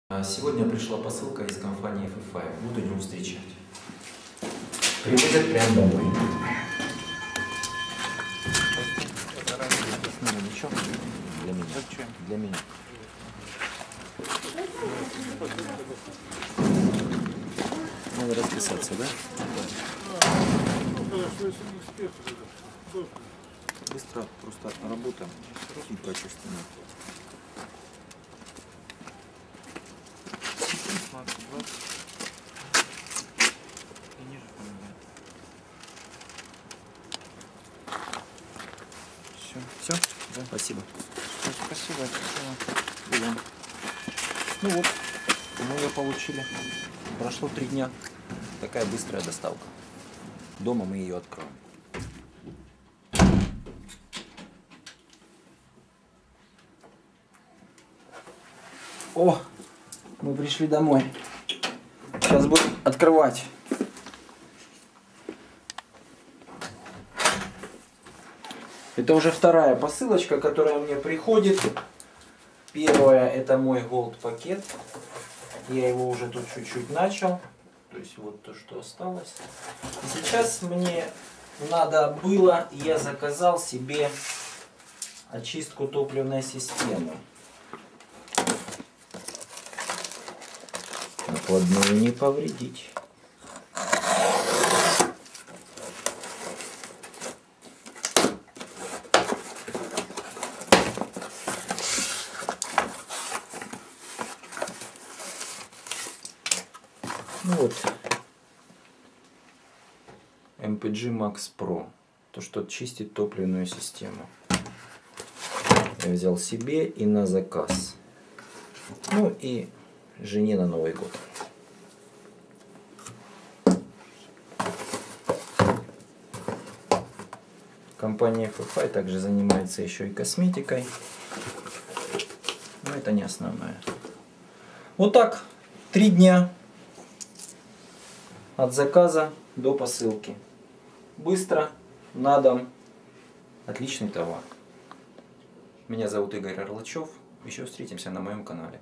Сегодня пришла посылка из компании FFI. Буду его встречать. Привозят прямо домой. Для меня. Зачем? Для меня. Надо расписаться, да? Быстро просто работаем и качественно. Все? Да, спасибо. Спасибо. Ну вот, мы ее получили. Прошло 3 дня. Такая быстрая доставка. Дома мы ее откроем. О, мы пришли домой. Сейчас будем открывать. Это уже вторая посылочка, которая мне приходит. Первая — это мой Gold пакет. Я его уже тут чуть-чуть начал. То есть вот то, что осталось. И сейчас мне надо было, я заказал себе очистку топливной системы. Накладную не повредить. Ну вот, MPG Max Pro, то, что чистит топливную систему. Я взял себе и на заказ. Ну и жене на Новый год. Компания FFI также занимается еще и косметикой. Но это не основное. Вот так, 3 дня. От заказа до посылки. Быстро, на дом. Отличный товар. Меня зовут Игорь Орлачев. Еще встретимся на моем канале.